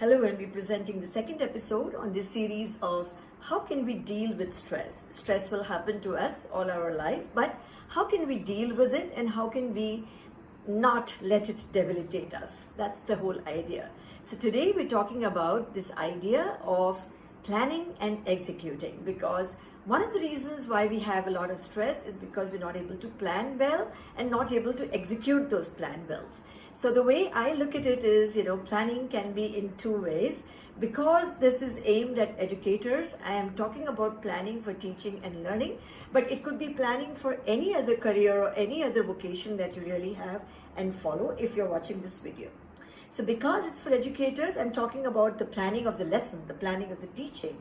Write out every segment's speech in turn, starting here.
Hello, and we're presenting the second episode on this series of how can we deal with stress. Stress will happen to us all our life, but how can we deal with it and how can we not let it debilitate us? That's the whole idea. So today we're talking about this idea of planning and executing, because one of the reasons why we have a lot of stress is because we're not able to plan well and not able to execute those plan wells. So the way I look at it is, planning can be in two ways. Because this is aimed at educators, I am talking about planning for teaching and learning, but it could be planning for any other career or any other vocation that you really have and follow if you're watching this video. So because it's for educators, I'm talking about the planning of the lesson, the planning of the teaching.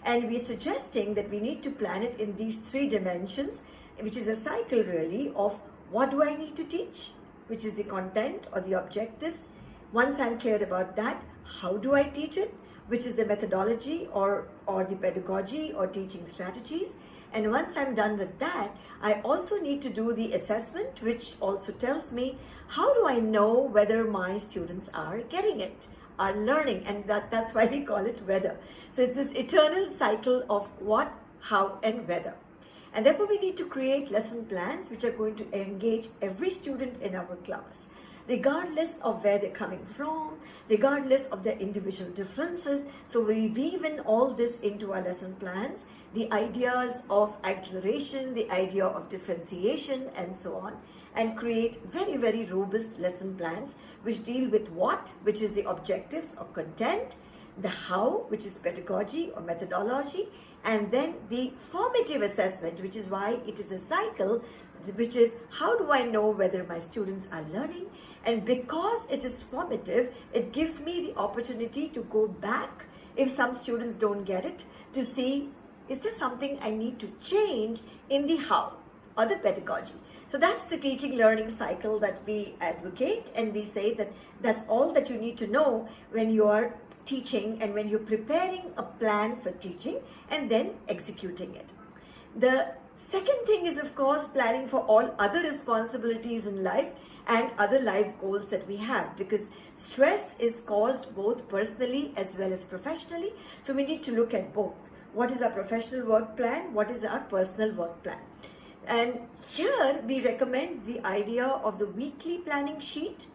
And we're suggesting that we need to plan it in these three dimensions, which is a cycle really of what do I need to teach, which is the content or the objectives. Once I'm clear about that, how do I teach it, which is the methodology or the pedagogy or teaching strategies. And once I'm done with that, I also need to do the assessment, which also tells me how do I know whether my students are getting it, are learning, and that's why we call it whether. So it's this eternal cycle of what, how, and whether. And therefore we need to create lesson plans which are going to engage every student in our class, regardless of where they're coming from, regardless of their individual differences. So we weave in all this into our lesson plans, the ideas of acceleration, the idea of differentiation, and so on, and create very, very robust lesson plans which deal with what, which is the objectives or content, the how, which is pedagogy or methodology, and then the formative assessment, which is why it is a cycle, which is how do I know whether my students are learning. And because it is formative, it gives me the opportunity to go back if some students don't get it, to see is there something I need to change in the how or the pedagogy. So that's the teaching learning cycle that we advocate, and we say that that's all that you need to know when you are teaching and when you're preparing a plan for teaching and then executing it. The second thing is, of course, planning for all other responsibilities in life and other life goals that we have, because stress is caused both personally as well as professionally. So we need to look at both. What is our professional work plan? What is our personal work plan? And here we recommend the idea of the weekly planning sheet.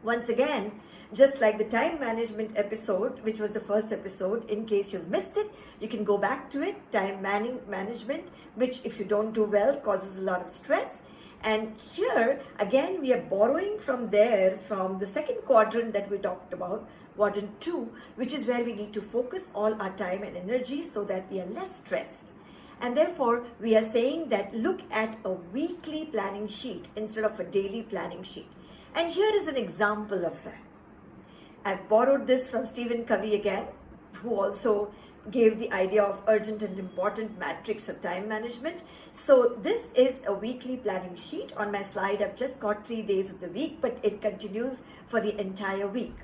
Once again, just like the time management episode, which was the first episode, in case you've missed it, you can go back to it. Time management, which if you don't do well, causes a lot of stress. And here, again, we are borrowing from the second quadrant that we talked about, quadrant 2, which is where we need to focus all our time and energy so that we are less stressed. And therefore, we are saying that look at a weekly planning sheet instead of a daily planning sheet. And here is an example of that. I've borrowed this from Stephen Covey again, who also gave the idea of urgent and important matrix of time management. So this is a weekly planning sheet. On my slide, I've just got 3 days of the week, but it continues for the entire week.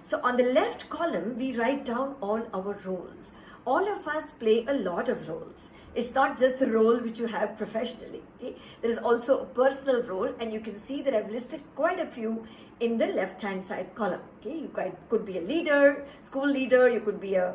So on the left column, we write down all our roles. All of us play a lot of roles. It's not just the role which you have professionally. Okay? There is also a personal role, and you can see that I've listed quite a few in the left-hand side column. Okay? You could be a leader, school leader. You could be a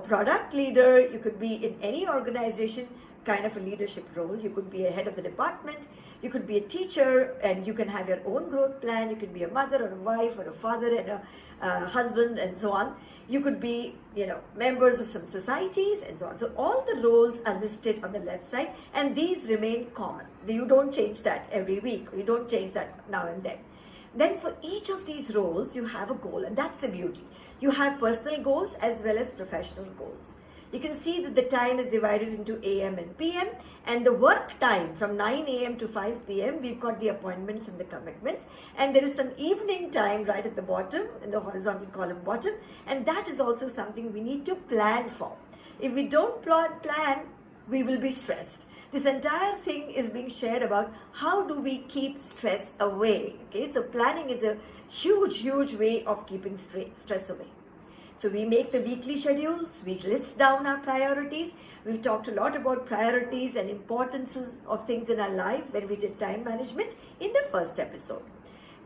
product leader. You could be in any organization kind of a leadership role. You could be a head of the department. You could be a teacher, and you can have your own growth plan. You could be a mother or a wife or a father and a husband, and so on. You could be, members of some societies and so on. So all the roles are listed on the left side, and these remain common. You don't change that every week. You don't change that now and then. Then for each of these roles, you have a goal, and that's the beauty. You have personal goals as well as professional goals. You can see that the time is divided into AM and PM, and the work time from 9 AM to 5 PM, we've got the appointments and the commitments, and there is some evening time right at the bottom, in the horizontal column bottom, and that is also something we need to plan for. If we don't plan, we will be stressed. This entire thing is being shared about how do we keep stress away. Okay, so planning is a huge, huge way of keeping stress away. So we make the weekly schedules, we list down our priorities. We've talked a lot about priorities and importances of things in our life when we did time management in the first episode.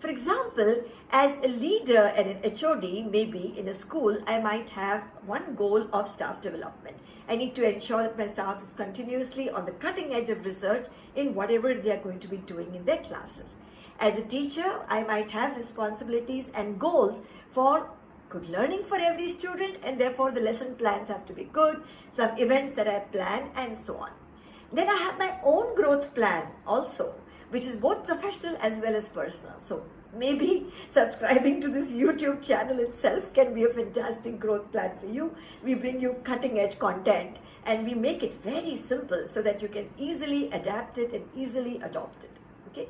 For example, as a leader and an HOD, maybe in a school, I might have one goal of staff development. I need to ensure that my staff is continuously on the cutting edge of research in whatever they are going to be doing in their classes. As a teacher, I might have responsibilities and goals for good learning for every student, and therefore the lesson plans have to be good, some events that I plan, and so on. Then I have my own growth plan also, which is both professional as well as personal. So maybe subscribing to this YouTube channel itself can be a fantastic growth plan for you. We bring you cutting edge content and we make it very simple so that you can easily adapt it and easily adopt it. Okay.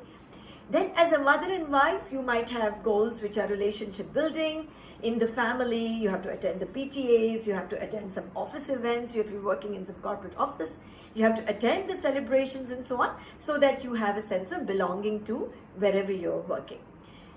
Then as a mother and wife, you might have goals which are relationship building. In the family, you have to attend the PTAs, you have to attend some office events, if you're working in some corporate office, you have to attend the celebrations and so on, so that you have a sense of belonging to wherever you're working.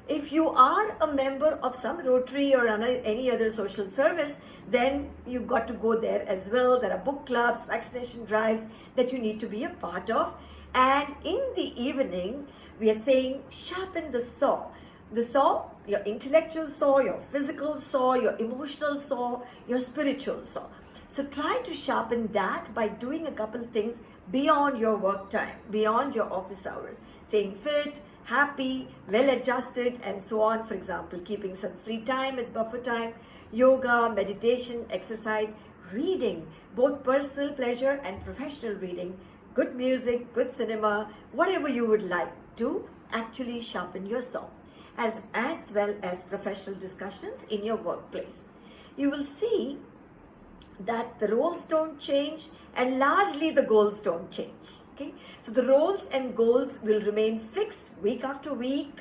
If you are a member of some Rotary or any other social service, then you've got to go there as well. There are book clubs, vaccination drives that you need to be a part of. And in the evening, we are saying sharpen the saw. The saw, your intellectual saw, your physical saw, your emotional saw, your spiritual saw. So try to sharpen that by doing a couple of things beyond your work time, beyond your office hours. Staying fit, happy, well adjusted, and so on. For example, keeping some free time as buffer time, yoga, meditation, exercise, reading, both personal pleasure and professional reading, good music, good cinema, whatever you would like to actually sharpen your saw, as well as professional discussions in your workplace. You will see that the roles don't change and largely the goals don't change. Okay, so the roles and goals will remain fixed week after week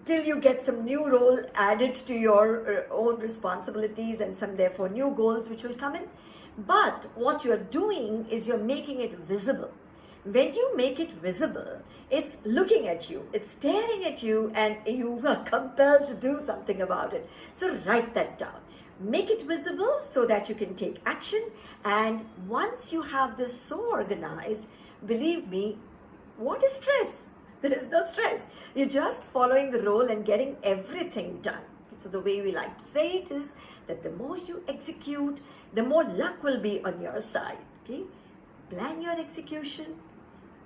till you get some new role added to your own responsibilities and some therefore new goals which will come in. But what you're doing is you're making it visible. When you make it visible, it's looking at you, it's staring at you, and you are compelled to do something about it. So write that down. Make it visible so that you can take action. And once you have this so organized, believe me, what is stress? There is no stress. You're just following the role and getting everything done. So the way we like to say it is that the more you execute, the more luck will be on your side. Okay? Plan your execution,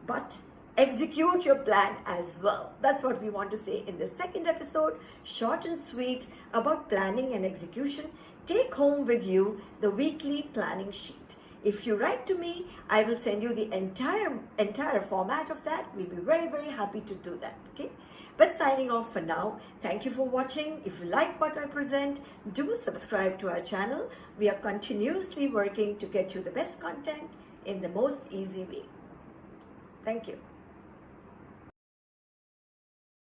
but execute your plan as well. That's what we want to say in the second episode, short and sweet, about planning and execution. Take home with you the weekly planning sheet. If you write to me, I will send you the entire format of that. We'll be very, very happy to do that. Okay? But signing off for now, thank you for watching. If you like what I present, do subscribe to our channel. We are continuously working to get you the best content in the most easy way. Thank you.